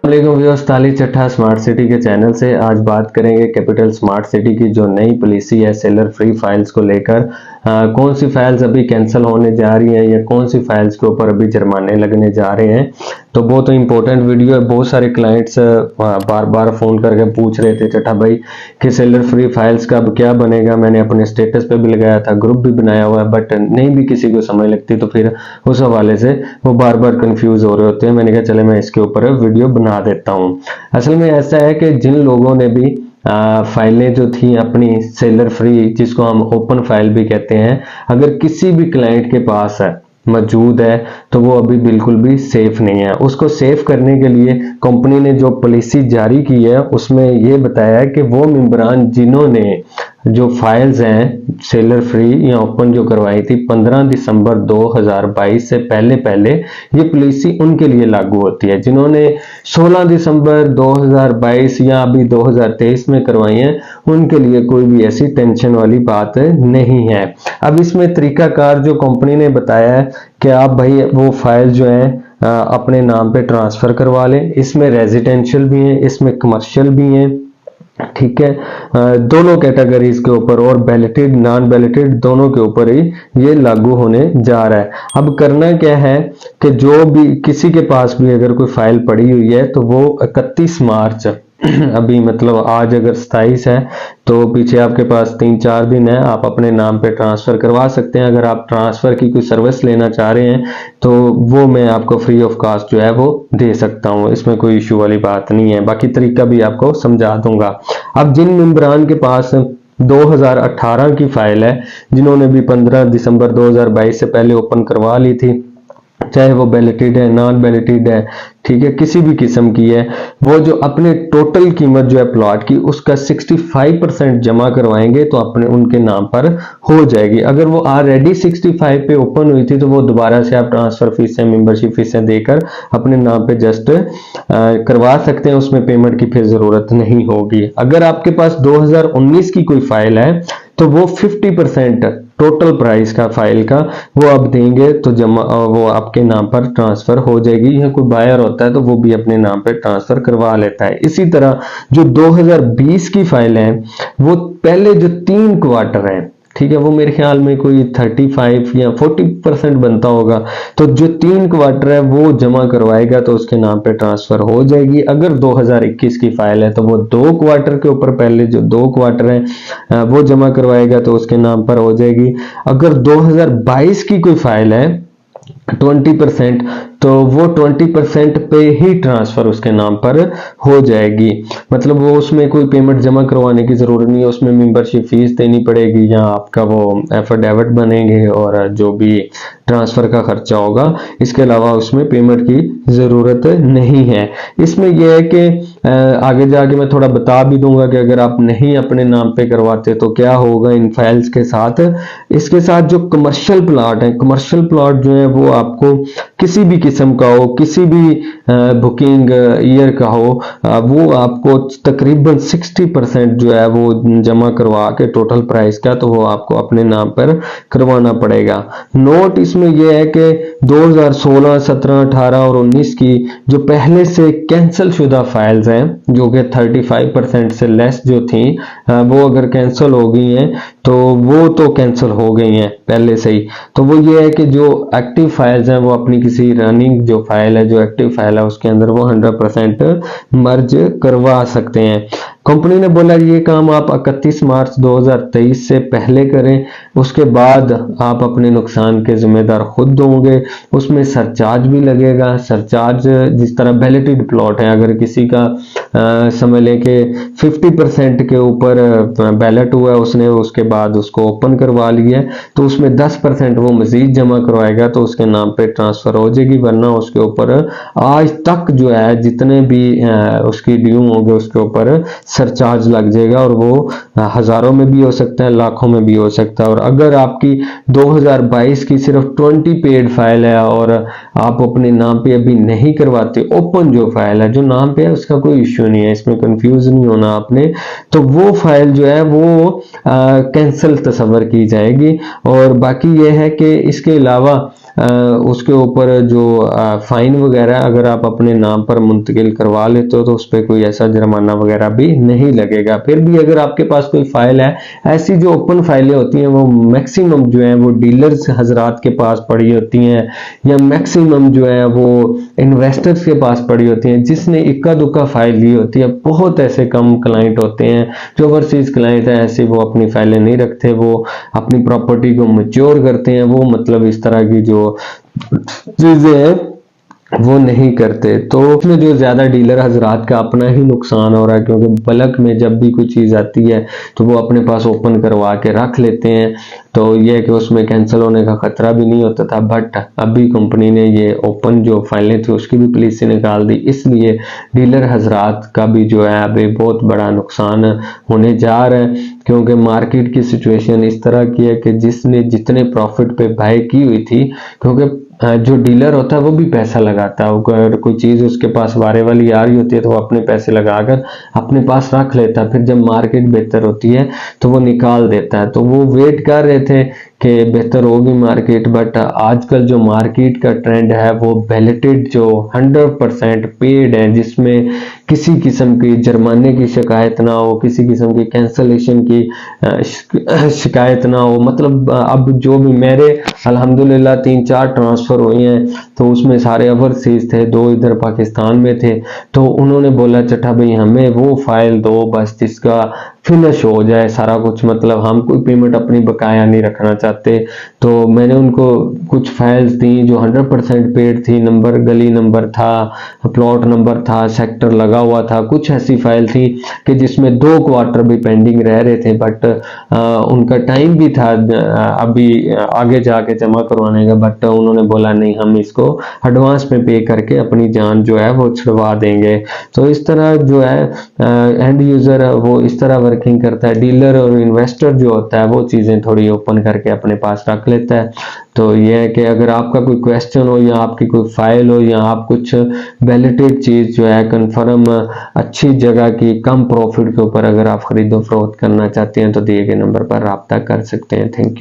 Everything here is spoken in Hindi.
व्यूअर्स, ताली चट्ठा स्मार्ट सिटी के चैनल से आज बात करेंगे कैपिटल स्मार्ट सिटी की जो नई पॉलिसी है सेलर फ्री फाइल्स को लेकर। कौन सी फाइल्स अभी कैंसिल होने जा रही हैं या कौन सी फाइल्स के ऊपर अभी जुर्माने लगने जा रहे हैं। तो बहुत इंपॉर्टेंट वीडियो है। बहुत सारे क्लाइंट्स बार बार फोन करके पूछ रहे थे चट्ठा भाई कि सेलर फ्री फाइल्स का अब क्या बनेगा। मैंने अपने स्टेटस पे भी लगाया था, ग्रुप भी बनाया हुआ है, बट नहीं भी किसी को समझ लगती तो फिर उस हवाले से वो बार बार कंफ्यूज हो रहे होते हैं। मैंने कहा चले मैं इसके ऊपर वीडियो बना देता हूँ। असल में ऐसा है कि जिन लोगों ने भी फाइलें जो थी अपनी सेलर फ्री, जिसको हम ओपन फाइल भी कहते हैं, अगर किसी भी क्लाइंट के पास है मौजूद है तो वो अभी बिल्कुल भी सेफ नहीं है। उसको सेफ करने के लिए कंपनी ने जो पॉलिसी जारी की है उसमें ये बताया है कि वो मेंबरान जिन्होंने जो फाइल्स हैं सेलर फ्री या ओपन जो करवाई थी 15 दिसंबर 2022 से पहले पहले, ये पॉलिसी उनके लिए लागू होती है। जिन्होंने 16 दिसंबर 2022 या अभी 2023 में करवाई है उनके लिए कोई भी ऐसी टेंशन वाली बात नहीं है। अब इसमें तरीकाकार जो कंपनी ने बताया है कि आप भाई वो फाइल जो है अपने नाम पे ट्रांसफर करवा लें। इसमें रेजिडेंशियल भी है, इसमें कमर्शियल भी है, ठीक है, दोनों कैटेगरीज के ऊपर, और बैलेटेड नॉन बैलेटेड दोनों के ऊपर ही ये लागू होने जा रहा है। अब करना क्या है कि जो भी किसी के पास भी अगर कोई फाइल पड़ी हुई है तो वो 31 मार्च अभी मतलब आज अगर 27 है तो पीछे आपके पास 3-4 दिन है, आप अपने नाम पे ट्रांसफर करवा सकते हैं। अगर आप ट्रांसफर की कोई सर्विस लेना चाह रहे हैं तो वो मैं आपको फ्री ऑफ कॉस्ट जो है वो दे सकता हूं, इसमें कोई इश्यू वाली बात नहीं है। बाकी तरीका भी आपको समझा दूंगा। अब जिन मेंबरान के पास 2018 की फाइल है, जिन्होंने भी 15 दिसंबर 2022 से पहले ओपन करवा ली थी, चाहे वो बैलेटेड है नॉन बैलेटेड है, ठीक है, किसी भी किस्म की है, वो जो अपने टोटल कीमत जो है प्लॉट की उसका 65% जमा करवाएंगे तो अपने उनके नाम पर हो जाएगी। अगर वो ऑलरेडी 65 पे ओपन हुई थी तो वो दोबारा से आप ट्रांसफर फीसें मेंबरशिप फीसें देकर अपने नाम पे जस्ट करवा सकते हैं, उसमें पेमेंट की फिर जरूरत नहीं होगी। अगर आपके पास 2019 की कोई फाइल है तो वो 50% टोटल प्राइस का फाइल का वो आप देंगे तो जमा वो आपके नाम पर ट्रांसफर हो जाएगी। या कोई बायर होता है तो वो भी अपने नाम पर ट्रांसफर करवा लेता है। इसी तरह जो 2020 की फाइल है वो पहले जो 3 क्वार्टर है, ठीक है, वो मेरे ख्याल में कोई 35 या 40% बनता होगा, तो जो 3 क्वार्टर है वो जमा करवाएगा तो उसके नाम पे ट्रांसफर हो जाएगी। अगर 2021 की फाइल है तो वो 2 क्वार्टर के ऊपर पहले जो 2 क्वार्टर है वो जमा करवाएगा तो उसके नाम पर हो जाएगी। अगर 2022 की कोई फाइल है 20%, तो वो 20% पे ही ट्रांसफर उसके नाम पर हो जाएगी। मतलब वो उसमें कोई पेमेंट जमा करवाने की जरूरत नहीं है, उसमें मेंबरशिप फीस देनी पड़ेगी या आपका वो एफिडेविट बनेंगे और जो भी ट्रांसफर का खर्चा होगा, इसके अलावा उसमें पेमेंट की जरूरत नहीं है। इसमें यह है कि आगे जाके मैं थोड़ा बता भी दूंगा कि अगर आप नहीं अपने नाम पे करवाते तो क्या होगा इन फाइल्स के साथ। इसके साथ जो कमर्शियल प्लॉट है, कमर्शियल प्लॉट जो है वो आपको किसी भी किस्म का हो, किसी भी बुकिंग ईयर का हो, वो आपको तकरीबन 60% जो है वो जमा करवा के टोटल प्राइस का तो वो आपको अपने नाम पर करवाना पड़ेगा। नोट इसमें यह है कि 2016, 17, 18 और 19 की जो पहले से कैंसिल शुदा फाइल्स हैं जो कि 35% से लेस जो थी, वो अगर कैंसिल हो गई हैं तो वो तो कैंसिल हो गई हैं पहले से ही। तो वो ये है कि जो एक्टिव फाइल्स हैं वो अपनी किसी रनिंग जो फाइल है, जो एक्टिव फाइल है उसके अंदर वो 100% मर्ज करवा सकते हैं। कंपनी ने बोला ये काम आप 31 मार्च 2023 से पहले करें, उसके बाद आप अपने नुकसान के जिम्मेदार खुद होंगे। उसमें सरचार्ज भी लगेगा। सरचार्ज जिस तरह बैलेटेड प्लॉट है, अगर किसी का समझ लें कि 50% के ऊपर बैलेट हुआ है उसने, उसके बाद उसको ओपन करवा लिया है, तो उसमें 10% वो मजीद जमा करवाएगा तो उसके नाम पे ट्रांसफर हो जाएगी। वरना उसके ऊपर आज तक जो है जितने भी उसकी ड्यू होंगे उसके ऊपर सरचार्ज लग जाएगा, और वो हजारों में भी हो सकता है, लाखों में भी हो सकता है। और अगर आपकी 2022 की सिर्फ 20 पेड फाइल है और आप अपने नाम पे अभी नहीं करवाते, ओपन जो फाइल है जो नाम पे है उसका कोई इश्यू नहीं है, इसमें कंफ्यूज नहीं होना आपने, तो वो फाइल जो है वो कैंसिल तस्वर की जाएगी। और बाकी ये है कि इसके अलावा उसके ऊपर जो फाइन वगैरह अगर आप अपने नाम पर मुंतकिल करवा लेते हो तो उस पर कोई ऐसा जुर्माना वगैरह भी नहीं लगेगा। फिर भी अगर आपके पास कोई फाइल है, ऐसी जो ओपन फाइलें होती हैं वो मैक्सिमम जो है वो डीलर्स हजरात के पास पड़ी होती हैं, या मैक्सिमम जो है वो इन्वेस्टर्स के पास पड़ी होती हैं जिसने इक्का दुक्का फाइल ली होती है। बहुत ऐसे कम क्लाइंट होते हैं जो ओवरसीज क्लाइंट है, ऐसे वो अपनी फाइलें नहीं रखते, वो अपनी प्रॉपर्टी को मैच्योर करते हैं, वो मतलब इस तरह की जो चीजें हैं वो नहीं करते। तो उसमें जो ज्यादा डीलर हजरात का अपना ही नुकसान हो रहा है, क्योंकि बल्क में जब भी कोई चीज आती है तो वो अपने पास ओपन करवा के रख लेते हैं, तो ये है कि उसमें कैंसिल होने का खतरा भी नहीं होता था। बट अभी कंपनी ने ये ओपन जो फाइलें थी उसकी भी पॉलिसी निकाल दी, इसलिए डीलर हजरात का भी जो है अभी बहुत बड़ा नुकसान होने जा रहा है, क्योंकि मार्केट की सिचुएशन इस तरह की है कि जिसने जितने प्रॉफिट पे बाय की हुई थी, क्योंकि जो डीलर होता है वो भी पैसा लगाता है, अगर कोई चीज उसके पास वारे वाली आ रही होती है तो वो अपने पैसे लगाकर अपने पास रख लेता है, फिर जब मार्केट बेहतर होती है तो वो निकाल देता है। तो वो वेट कर रहे थे कि बेहतर होगी मार्केट, बट आजकल जो मार्केट का ट्रेंड है वो बैलेटेड जो 100% पेड है, जिसमें किसी किस्म की जुर्माने की शिकायत ना हो, किसी किस्म की कैंसलेशन की शिकायत ना हो। मतलब अब जो भी मेरे अल्हम्दुलिल्लाह 3-4 ट्रांसफर हुए हैं, तो उसमें सारे ओवरसीज थे, 2 इधर पाकिस्तान में थे। तो उन्होंने बोला चट्टा भाई हमें वो फाइल दो बस जिसका फिनिश हो जाए सारा कुछ, मतलब हम कोई पेमेंट अपनी बकाया नहीं रखना चाहते। तो मैंने उनको कुछ फाइल्स दी जो 100% पेड थी, नंबर गली नंबर था, प्लॉट नंबर था, सेक्टर लगा हुआ था। कुछ ऐसी फाइल थी कि जिसमें 2 क्वार्टर भी पेंडिंग रह रहे थे, बट उनका टाइम भी था अभी आगे जाके जमा करवाने का, बट उन्होंने बोला नहीं हम इसको एडवांस में पे करके अपनी जान जो है वो छुड़वा देंगे। तो इस तरह जो है एंड यूजर वो इस तरह वर्किंग करता है। डीलर और इन्वेस्टर जो होता है वो चीजें थोड़ी ओपन करके अपने पास रख लेता है। तो यह है कि अगर आपका कोई क्वेश्चन हो या आपकी कोई फाइल हो या आप कुछ वैलिडेट चीज जो है कंफर्म अच्छी जगह की कम प्रॉफिट के ऊपर अगर आप खरीदो फरोख्त करना चाहते हैं तो दिए गए नंबर पर राब्ता कर सकते हैं। Thank you.